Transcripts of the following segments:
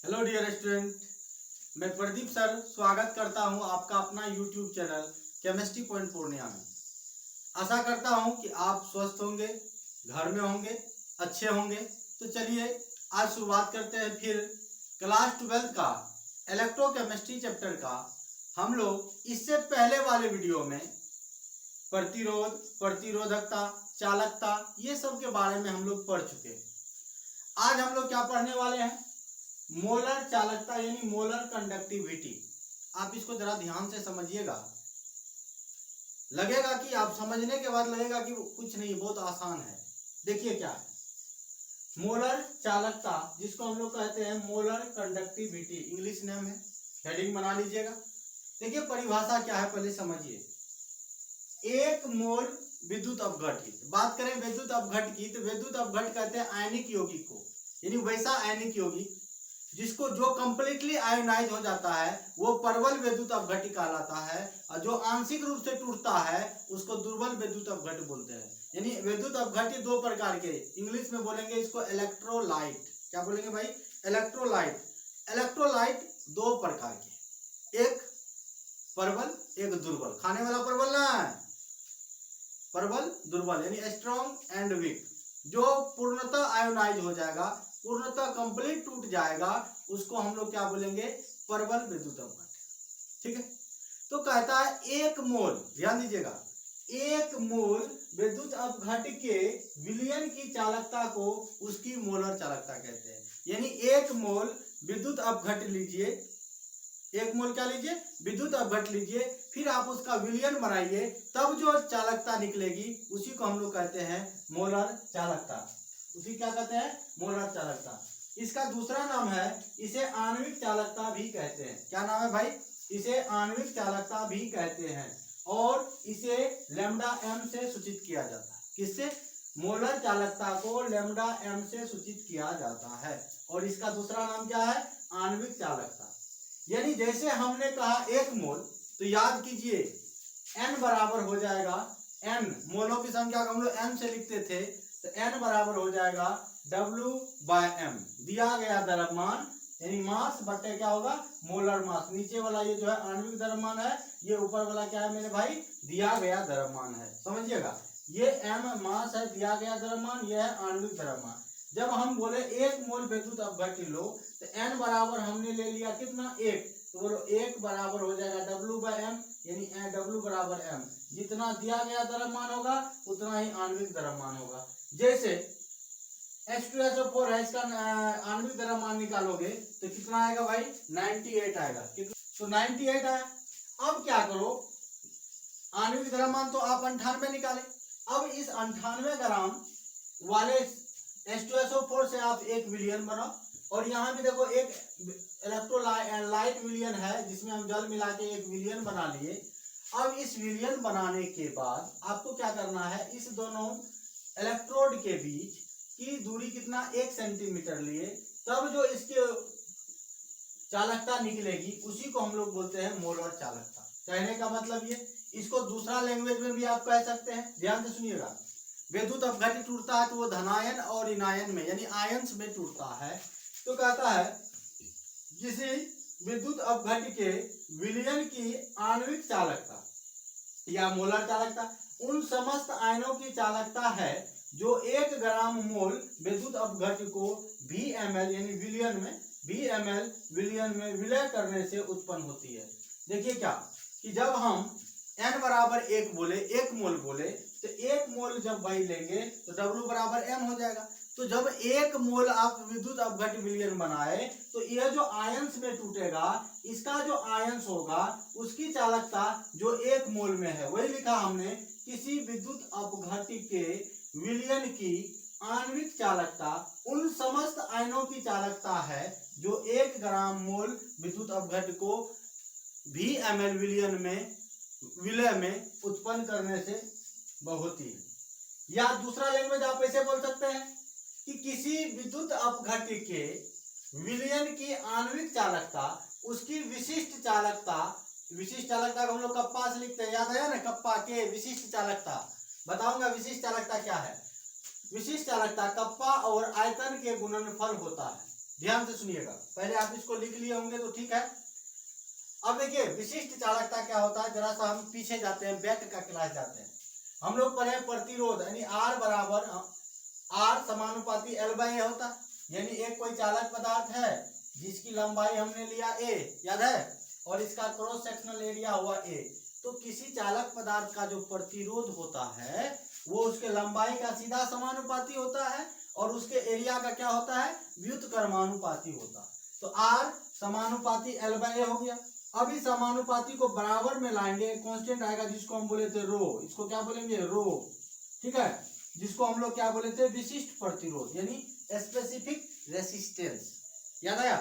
Hello dear student, मैं Pradeep sir स्वागत करता हूं आपका अपना YouTube channel chemistry point Purnia में। आशा करता हूं कि आप स्वस्थ होंगे, घर में होंगे, अच्छे होंगे। तो चलिए आज शुरुआत करते हैं फिर क्लास 12 का इलेक्ट्रोकेमिस्ट्री चैप्टर का। हम लोग इससे पहले वाले वीडियो में प्रतिरोध, प्रतिरोधकता, चालकता ये सब के बारे में हम लोग पढ़ चुके हैं। आज हम लोग क्या पढ़ने वाले हैं? मोलर चालकता यानी मोलर कंडक्टिविटी। आप इसको जरा ध्यान से समझिएगा। लगेगा कि आप समझने के बाद लगेगा कि कुछ नहीं, बहुत आसान है। देखिए क्या है मोलर चालकता, जिसको हम लोग कहते हैं मोलर कंडक्टिविटी, इंग्लिश नेम है। हेडिंग बना लीजिएगा। देखिए परिभाषा क्या है पहले समझिए। एक मोल विद्युत अपघटित, बात करें विद्युत अपघट की, तो विद्युत अपघट कहते हैं आयनिक यौगिक को, यानी वैसा आयनिक यौगिक जिसको जो कंप्लीटली आयोनाइज हो जाता है वो प्रबल विद्युत अपघट्य कहलाता है, और जो आंशिक रूप से टूटता है उसको दुर्बल विद्युत अपघट्य बोलते हैं। यानी विद्युत अपघट्य दो प्रकार के, इंग्लिश में बोलेंगे इसको इलेक्ट्रोलाइट। क्या बोलेंगे भाई? इलेक्ट्रोलाइट। इलेक्ट्रोलाइट दो प्रकार के, एक प्रबल एक दुर्बल। खाने वाला प्रबल ना है, प्रबल दुर्बल यानी स्ट्रॉन्ग एंड वीक। जो पूर्णतः आयोनाइज हो जाएगा, पूर्णतः कंप्लीट टूट जाएगा, उसको हम लोग क्या बोलेंगे? प्रबल विद्युत अपघट्य। ठीक है। तो कहता है एक मोल, ध्यान दीजिएगा, एक मोल विद्युत अपघट्य के विलयन की चालकता को उसकी मोलर चालकता कहते हैं। यानी एक मोल विद्युत अपघट्य लीजिए, एक मोल क्या लीजिए? विद्युत अपघट्य लीजिए, फिर आप उसका विलयन बनाइए, तब जो चालकता निकलेगी उसी को हम लोग कहते हैं मोलर चालकता। उसी क्या कहते हैं? मोलर चालकता। इसका दूसरा नाम है, इसे आणविक चालकता भी कहते हैं। क्या नाम है भाई? इसे आणविक चालकता भी कहते हैं, और इसे लैम्डा एम से सूचित किया जाता है। किससे? मोलर चालकता को लैम्डा एम से सूचित किया जाता है, और इसका दूसरा नाम क्या है? आणविक चालकता। यानी जैसे हमने कहा एक मोल, तो याद कीजिए n बराबर हो जाएगा, n मोलों की संख्या को हम लोग m से लिखते थे, तो n बराबर हो जाएगा W/m। दिया गया द्रव्यमान यानी मास बटे क्या होगा? Molar mass. नीचे वाला ये जो है आणविक द्रव्यमान है, ये ऊपर वाला क्या है मेरे भाई? दिया गया द्रव्यमान है। समझिएगा, ये m मास है, दिया गया द्रव्यमान, ये है आणविक द्रव्यमान। जब हम बोले एक मोल विद्युत अपघट्य लो, तो n बराबर हमने ले लिया कितना? एक। तो बोलो एक बराबर हो जाएगा W/m, यानी W बराबर m। जितना दिया गया द्रव्यमान होगा उतना ही आणविक द्रव्यमान होगा। जैसे H2SO4 है, इसका आणविक द्रव्यमान निकालोगे तो कितना आएगा भाई? 98 आएगा। तो 98 आया। अब क्या करो, आणविक द्रव्यमान तो आप 98 निकाले। अब इस 98 ग्राम वाले H2SO4 से आप एक विलयन बनाओ, और यहाँ भी देखो एक इलेक्ट्रोलाइट विलयन है जिसमें हम जल मिला के एक विलयन बना लिए। अब इस विलयन बनाने के बाद आपको क्या करना है? इस दोनों इलेक्ट्रोड के बीच की दूरी कितना? 1 सेंटीमीटर लिए, तब जो इसके चालकता निकलेगी उसी को हम लोग बोलते हैं मोलर चालकता। कहने का मतलब ये, इसको दूसरा लैंग्वेज में भी आप कह सकते हैं। ध्यान से सुनिएगा, विद्युत अपघट्य टूटता है तो वो धनायन और ऋणायन में यानी आयंस में टूटता है। तो कहता है किसी विद्युत अपघट्य के विलयन की आणविक चालकता या मोलर चालकता उन समस्त आयनों की चालकता है जो 1 ग्राम मोल विद्युत अपघट्य को VML यानी विलयन में विलय करने से उत्पन्न होती है। देखिए क्या कि जब हम n बराबर 1 बोले, 1 मोल बोले, तो 1 मोल जब भाई लेंगे तो W बराबर m हो जाएगा। तो जब 1 मोल आप विद्युत अपघट्य विलयन बनाए, तो यह जो आयंस में टूटेगा, इसका जो आयंस होगा उसकी चालकता जो 1 मोल में है, वही लिखा हमने। किसी विद्युत अपघट्य के विलयन की आणविक चालकता उन समस्त आयनों की चालकता है जो 1 ग्राम मोल विद्युत अपघट्य को VML विलय में उत्पन्न करने से होती है। या दूसरा लैंग्वेज आप ऐसे बोल सकते हैं कि किसी विद्युत अपघट्य के विलयन की आणविक चालकता उसकी विशिष्ट चालकता को हम लोग कप्पा से लिखते हैं, याद है ना? कप्पा के विशिष्ट चालकता बताऊंगा। विशिष्ट चालकता क्या है? विशिष्ट चालकता कप्पा और आयतन के गुणनफल होता है। ध्यान से सुनिएगा, पहले आप इसको लिख लिए होंगे तो ठीक है। अब देखिए विशिष्ट चालकता क्या होता है, जरा सा हम पीछे जाते हैं, बैक का क्लास जाते हैं। हम लोग पढ़े प्रतिरोध यानी R बराबर R समानुपाती L बाई ए होता है। यानी एक कोई चालक पदार्थ है जिसकी लंबाई हमने लिया A, याद है, और इसका क्रॉस सेक्शनल एरिया हुआ A। तो किसी चालक पदार्थ का जो प्रतिरोध होता है वो उसके लंबाई का सीधा समानुपाती होता है और उसके एरिया का क्या होता है, व्युत्क्रमानुपाती होता है। तो R समानुपाती L बाई ए हो गया। अब इस समानुपाती को बराबर में लाएंगे, कांस्टेंट आएगा जिसको हम बोले थे रो, इसको क्या बोलेंगे रो, ठीक है, जिसको हम लोग क्या बोले थे विशिष्ट प्रतिरोध यानी स्पेसिफिक रेसिस्टेंस, याद आया।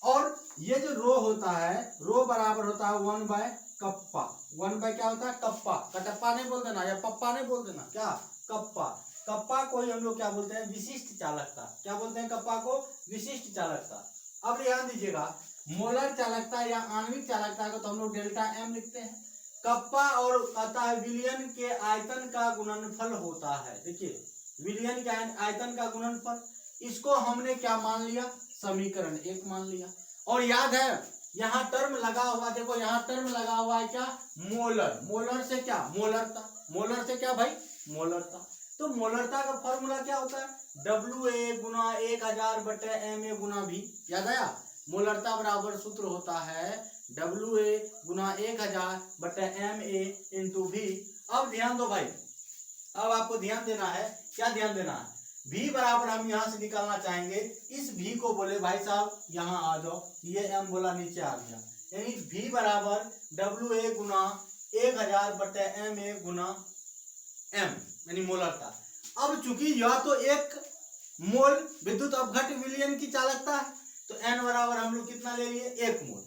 और ये जो रो होता है, रो बराबर होता है 1 बाय कप्पा। 1 बाय क्या होता है, कप्पा, कटप्पा नहीं बोल देना या पप्पा नहीं बोल देना, क्या कप्पा। कप्पा को ही हम लोग क्या बोलते हैं, विशिष्ट चालकता। क्या बोलते हैं कप्पा को, विशिष्ट चालकता। अब ध्यान दीजिएगा, मोलर चालकता या आणविक चालकता को तो हम लोग डेल्टा एम लिखते हैं। कप्पा और कहता है विलयन के आयतन का गुणनफल होता है। देखिए विलयन के आयतन का गुणनफल, इसको हमने क्या मान लिया, समीकरण 1 मान लिया। और याद है यहाँ टर्म लगा हुआ, देखो यहाँ टर्म लगा हुआ है क्या, मोलर। मोलर से क्या, मोलरता। मोलर से क्या भाई, मोलरता। तो मोलरता का फॉर्मूला क्या होता है, WA गुना 1000 बटे MA गुना V, याद आया। मोलरता बराबर सूत्र होता है WA गुना 1000 बटे MA इंटू V। अब ध्यान दो भाई, अब आपको ध्यान देना है, क्या ध्यान देना है, V बराबर हम यहाँ से निकालना चाहेंगे, इस V को बोले भाई साहब यहाँ आ जाओ, ये M बोला नीचे आ गया, यानी V बराबर WA गुना 1000 बटे MA गुना M यानी मोलरता। अब चूंकि यह तो एक मोल विद्युत अपघट्य विलयन की चालकता है, तो N बराबर हम लोग कितना ले लिए, 1 मोल।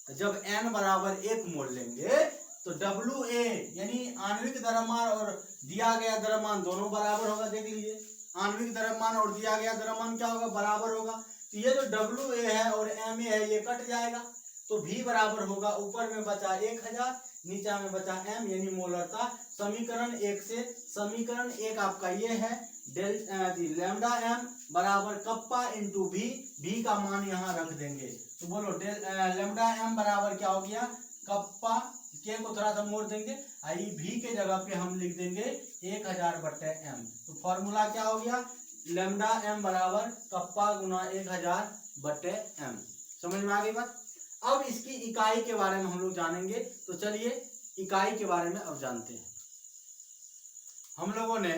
तो जब N बराबर 1 मोल लेंगे तो WA यानी आणविक द्रव्यमान और दिया गया द्रव्यमान दोनों बराबर होगा। देख लीजिए आणविक द्रव्यमान और दिया गया द्रव्यमान क्या होगा, बराबर होगा। तो ये जो WA है और MA है ये कट जाएगा, तो V बराबर होगा, ऊपर में बचा 1000, नीचा में बचा M यानी मोलरता। समीकरण 1 से, समीकरण 1 आपका ये है लैम्डा M बराबर कप्पा इंटू V, V का मान यहाँ रख देंगे। तो बोलो लैम्डा M बराबर क्या हो गया, कप्पा के को थोड़ा सा मोड़ देंगे, आई V के जगह पे हम लिख देंगे 1000 बटे M। तो फॉर्मूला क्या हो गया, लैम्डा M बराबर कप्पा गुना 1000 बटे M। समझ में आ गई बात। अब इसकी इकाई के बारे में हम लोग जानेंगे, तो चलिए इकाई के बारे में अब जानते हैं। हम लोगों ने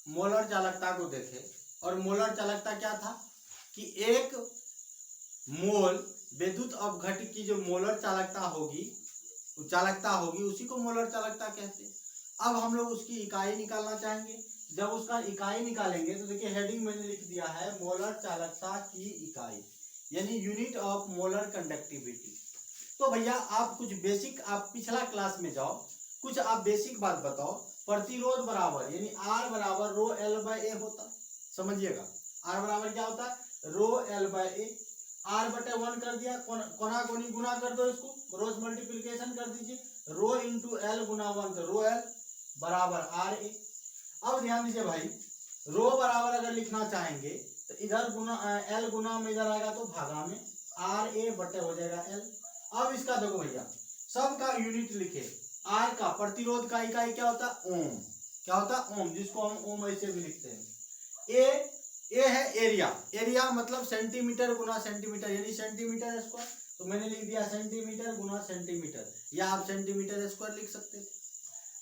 मोलर चालकता को देखे, और मोलर चालकता क्या था कि एक मोल विद्युत अपघट्य की जो मोलर चालकता होगी उसी को मोलर चालकता कहते हैं। अब हम लोग उसकी इकाई निकालना चाहेंगे। जब उसका इकाई निकालेंगे तो देखिए हेडिंग मैंने लिख दिया है मोलर चालकता की इकाई, यानी यूनिट ऑफ मोलर कंडक्टिविटी। तो भैया आप कुछ बेसिक, आप पिछला क्लास में जाओ, कुछ आप बेसिक बात बताओ। प्रतिरोध बराबर यानी R बराबर रो L बाई ए होता, समझिएगा R बराबर क्या होता है, रो L बाई ए। R बटे 1 कर दिया, कोना कोनी गुना कर दो, इसको क्रॉस मल्टीप्लिकेशन कर दीजिए, रो इंटू L गुना 1, तो रो L बराबर RA। अब ध्यान दीजिए भाई, रो बराबर अगर लिखना चाहेंगे तो इधर गुना L गुना में इधर आएगा तो भागा में RA बटे हो जाएगा L। अब इसका देखो भैया, सब का यूनिट लिखे। R का प्रतिरोध का इकाई क्या होता है, ओम। क्या होता है, ओम, जिसको हम ओम ऐसे भी लिखते हैं। ए है एरिया, एरिया मतलब सेंटीमीटर गुना सेंटीमीटर यानी सेंटीमीटर स्क्वायर, तो मैंने लिख दिया सेंटीमीटर गुना सेंटीमीटर, या आप सेंटीमीटर स्क्वायर लिख सकते थे।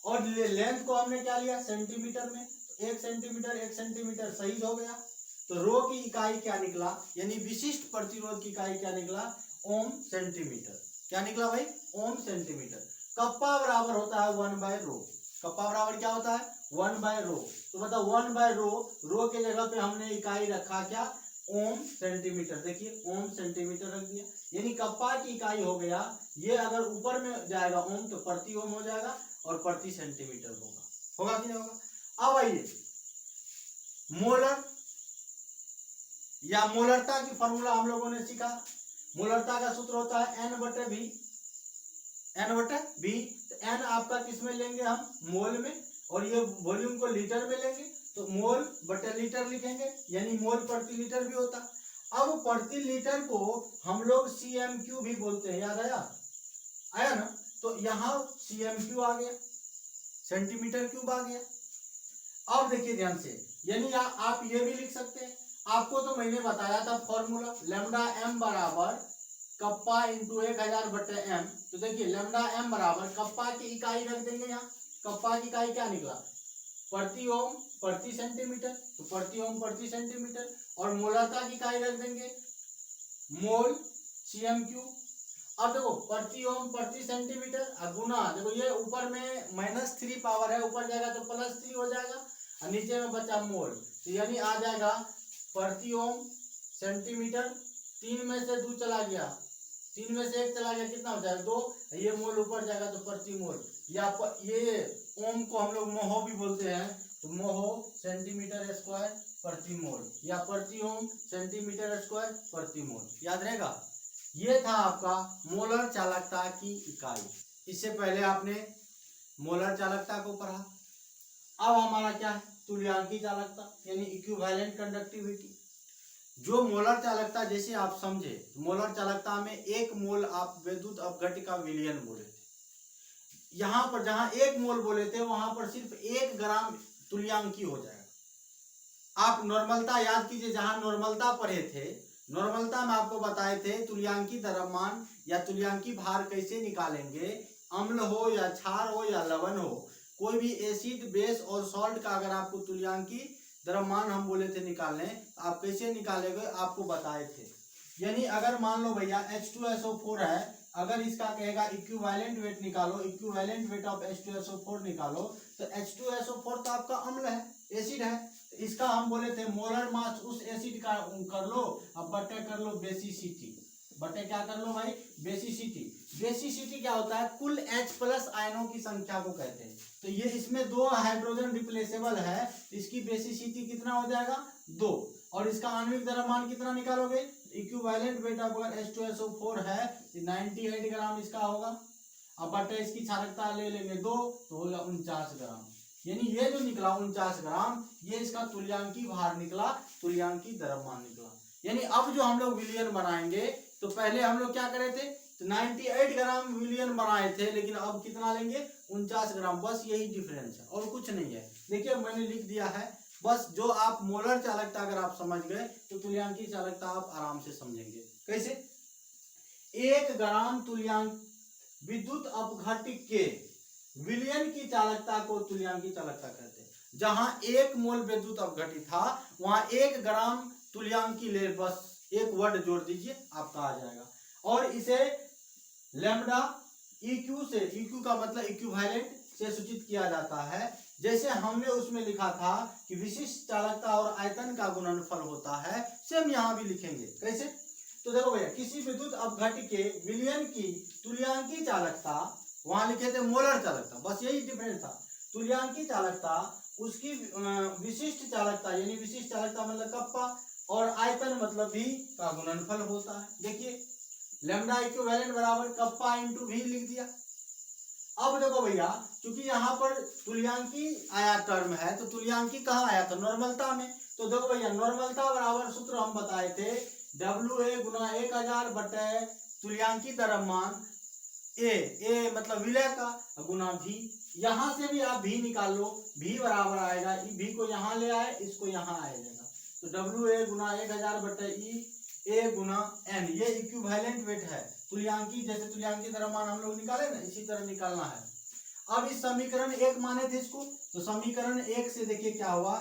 और लेंथ को हमने क्या लिया, सेंटीमीटर में, 1 सेंटीमीटर 1 सेंटीमीटर सही हो गया। तो रो की इकाई क्या निकला, यानी विशिष्ट प्रतिरोध की इकाई क्या निकला, ओम सेंटीमीटर। क्या निकला भाई, ओम सेंटीमीटर। कप्पा बराबर होता है 1 बाय रो। कप्पा बराबर क्या होता है, 1 बाय रो। तो मतलब 1 बाय रो, रो के जगह पे हमने इकाई रखा क्या, ओम सेंटीमीटर। देखिए ओम सेंटीमीटर रख दिया, यानी कप्पा की इकाई हो गया, ये अगर ऊपर में जाएगा ओम तो प्रति ओम हो जाएगा और प्रति सेंटीमीटर होगा। होगा कि नहीं होगा। अब आइए मोलर या मोलरता की फॉर्मूला हम लोगों ने सीखा। मोलरता का सूत्र होता है N बटे V, N बटे V। तो N आपका किस में लेंगे हम, मोल में, और ये वॉल्यूम को लीटर में लेंगे तो मोल बटे लीटर लिखेंगे, यानी मोल प्रति लीटर भी होता। अब प्रति लीटर को हम लोग CMQ भी बोलते हैं, याद आया ना। तो यहाँ CMQ आ गया, सेंटीमीटर क्यूब आ गया। अब देखिए ध्यान से, यानी आप ये भी लिख सकते हैं, आपको तो मैंने बताया था फॉर्मूला लैम्डा m बराबर कप्पा इंटू 1000/m। तो देखिए लैम्डा m बराबर कप्पा की इकाई रख देंगे, यहाँ कप्पा की इकाई क्या निकला, प्रति ओम प्रति सेंटीमीटर, तो प्रति ओम प्रति सेंटीमीटर, और मोलरता की इकाई रख देंगे मोल CMQ। अब देखो प्रति ओम प्रति सेंटीमीटर गुना, देखो ये ऊपर में -3 पावर है, ऊपर जाएगा तो +3 हो जाएगा, और नीचे में बचा मोल, तो यानी आ जाएगा प्रति ओम सेंटीमीटर, 3 में से 2 चला गया, 3 में से 1 चला गया, कितना हो जाएगा 2, ये मोल ऊपर जाएगा तो प्रति मोल, या ये ओम को हम लोग मोहो भी बोलते हैं, तो मोहो सेंटीमीटर स्क्वायर प्रति मोल, या प्रति ओम सेंटीमीटर स्क्वायर प्रति मोल, याद रहेगा। ये था आपका मोलर चालकता की इकाई। इससे पहले आपने मोलर चालकता को पढ़ा। अब हमारा क्या है, तुल्यांकी चालकता यानी इक्विवेलेंट कंडक्टिविटी। जो मोलर चालकता, जैसे आप समझे, मोलर चालकता में 1 मोल आप विद्युत अपघट्य का विलयन बोले थे, यहाँ पर जहां 1 मोल बोले थे वहां पर सिर्फ 1 ग्राम तुल्यांकी हो जाएगा। आप नॉर्मलता याद कीजिए, जहां नॉर्मलता पढ़े थे, नॉर्मलता में आपको बताए थे तुल्यांकी द्रव्यमान या तुल्यांकी भार कैसे निकालेंगे, अम्ल हो या क्षार हो या लवण हो, कोई भी एसिड बेस और सॉल्ट का अगर आपको तुल्यांकी द्रव्यमान हम बोले थे निकालने, आप कैसे निकालेंगे आपको बताए थे। यानी अगर मान लो भैया H2SO4 है, अगर इसका कहेगा इक्विवेलेंट वेट निकालो, इक्विवेलेंट वेट ऑफ H2SO4 निकालो, तो H2SO4 तो आपका अम्ल है, एसिड है, तो इसका हम बोले थे मोलर मास उस एसिड का कर लो, अब बटे कर लो बेसिसिटी, बटे क्या कर लो भाई, बेसिसिटी। बेसिसिटी क्या होता है, कुल H+ आयनों की संख्या को कहते हैं। तो ये इसमें 2 हाइड्रोजन रिप्लेसेबल है, इसकी बेसिसिटी कितना हो जाएगा 2, और इसका आणविक द्रव्यमान कितना निकालोगे, इक्विवेलेंट वेट ऑफ अगर H2SO4 है 98 ग्राम इसका होगा, अब बटे इसकी क्षारकता ले लेंगे 2, तो होगा 49 ग्राम। यानी ये जो निकला 49 ग्राम, ये इसका तुल्यांकी भार निकला, तुल्यांकी द्रव्यमान निकला। यानी अब जो हम लोग विलयन बनाएंगे, तो पहले हम लोग क्या करे थे, तो 98 ग्राम विलयन बनाए थे, लेकिन अब कितना लेंगे 49 ग्राम, बस यही डिफरेंस है और कुछ नहीं है। देखिए मैंने लिख दिया है, बस जो आप मोलर चालकता अगर आप समझ गए तो तुल्यांकी चालकता आप आराम से समझेंगे। कैसे, 1 ग्राम तुल्यांक विद्युत अपघट्य के विलयन की चालकता को तुल्यांकी चालकता कहते हैं। जहां 1 मोल विद्युत अपघट्य था वहां 1 ग्राम तुल्यांकी ले, बस एक वर्ड जोड़ दीजिए आपका आ जाएगा। और इसे लैम्डा EQ से, EQ का मतलब इक्विवेलेंट से सूचित किया जाता है। जैसे हमने उसमें लिखा था कि विशिष्ट चालकता और आयतन का गुणनफल होता है, सेम यहाँ भी लिखेंगे। कैसे, तो देखो भैया, किसी विद्युत अपघट्य के विलयन की तुल्यांकी चालकता, वहां लिखे थे मोलर चालकता, बस यही डिफरेंस था। तुल्यांकी चालकता उसकी विशिष्ट चालकता, यानी विशिष्ट चालकता मतलब कप्पा, और आयतन मतलब भी का गुणनफल होता है। देखिए लैम्डा इक्विवेलेंट बराबर कप्पा इंटू भी लिख दिया। अब देखो भैया, क्योंकि यहाँ पर तुल्यांकी आया टर्म है, तो तुल्यांकी कहाँ आया था, नॉर्मलता में। तो देखो भैया, नॉर्मलता बराबर सूत्र हम बताए थे WA गुना 1000 बटे तुल्यांकी द्रव्यमान ए मतलब विलय का गुना भी। यहां से भी आप भी निकाल लो, भी बराबर आएगा, भी को यहाँ ले आए, इसको यहाँ आ जाएगा, तो WA गुना 1000 बटे ए गुना n, ये इक्विवेलेंट वेट है तुल्यांकी। जैसे तुल्यांकी द्रव्यमान हम लोग निकाले ना, इसी तरह निकालना है। अब इस समीकरण 1 माने थे इसको, तो समीकरण 1 से देखिए क्या हुआ,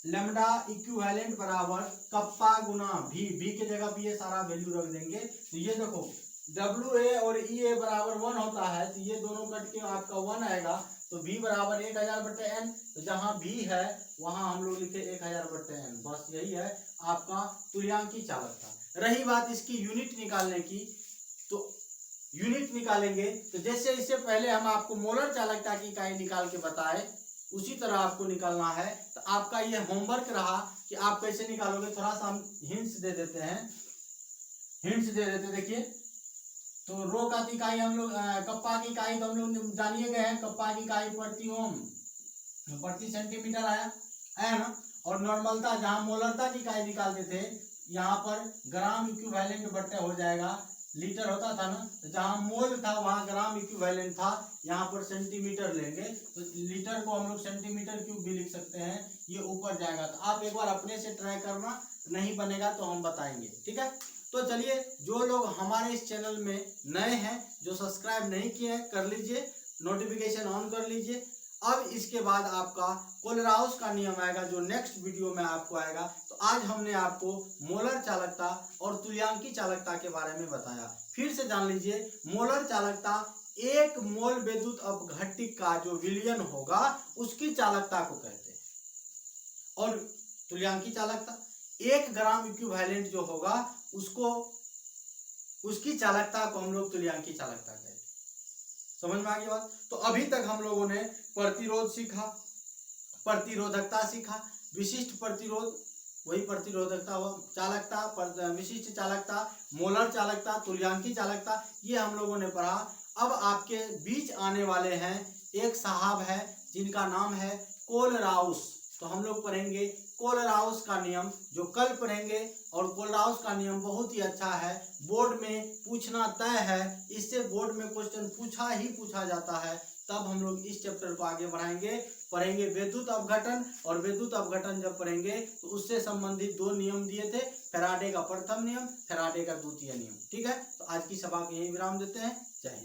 लैम्डा इक्विवेलेंट बराबर कप्पा गुना भी के जगह भी ये सारा वैल्यू रख देंगे। तो ये देखो WA और EA बराबर 1 होता है, तो ये दोनों कट के आपका 1 आएगा, तो V बराबर 1000 बटे n, तो जहां V है वहां हम लोग लिखे 1000 बटे n, बस यही है आपका तुल्यांकी चालकता। रही बात इसकी यूनिट निकालने की, तो यूनिट निकालेंगे, तो जैसे इससे पहले हम आपको मोलर चालकता की इकाई निकाल के बताए, उसी तरह आपको निकालना है। तो आपका ये होमवर्क रहा कि आप कैसे निकालोगे। थोड़ा सा हम हिंट्स दे देते हैं, देखिए, तो रो का इकाई हम लोग, कप्पा की इकाई तो हम लोग जानिए गए हैं, कप्पा की इकाई प्रति ओम प्रति सेंटीमीटर आया ना। और नॉर्मलता, जहां मोलरता की इकाई निकालते थे यहाँ पर ग्राम इक्विवेलेंट बट्टे हो जाएगा, लीटर होता था ना, तो जहाँ मोल था वहाँ ग्राम इक्विवेलेंट था, यहाँ पर सेंटीमीटर लेंगे तो लीटर को हम लोग सेंटीमीटर क्यूब भी लिख सकते हैं, ये ऊपर जाएगा। तो आप एक बार अपने से ट्राई करना, नहीं बनेगा तो हम बताएंगे, ठीक है। तो चलिए, जो लोग हमारे इस चैनल में नए हैं, जो सब्सक्राइब नहीं किए हैं, कर लीजिए, नोटिफिकेशन ऑन कर लीजिए। अब इसके बाद आपका कोलराउस का नियम आएगा, जो नेक्स्ट वीडियो में आपको आएगा। तो आज हमने आपको मोलर चालकता और तुल्यांकी चालकता के बारे में बताया। फिर से जान लीजिए, मोलर चालकता एक मोल विद्युत अपघट्टिक का जो विलयन होगा उसकी चालकता को कहते हैं, और तुल्यांकी चालकता 1 ग्राम इक्विवेलेंट जो होगा उसको, उसकी चालकता को हम लोग तुल्यांकी चालकता कहते हैं। समझ में आ गई बात। तो अभी तक हम लोगों ने प्रतिरोध सीखा, प्रतिरोधकता सीखा, विशिष्ट प्रतिरोध वही प्रतिरोधकता हो, चालकता, विशिष्ट चालकता, मोलर चालकता, तुल्यांकी चालकता, ये हम लोगों ने पढ़ा। अब आपके बीच आने वाले हैं एक साहब है जिनका नाम है कोलराउस। तो हम लोग पढ़ेंगे कोलराउस का नियम, जो कल पढ़ेंगे। और कोलराउस का नियम बहुत ही अच्छा है, बोर्ड में पूछना तय है, इससे बोर्ड में क्वेश्चन पूछा जाता है। तब हम लोग इस चैप्टर को आगे पढ़ेंगे विद्युत अपघटन। और विद्युत अपघटन जब पढ़ेंगे तो उससे संबंधित 2 नियम दिए थे, फैराडे का प्रथम नियम, फैराडे का द्वितीय नियम, ठीक है। तो आज की सभा को यही विराम देते हैं। जय हिंद।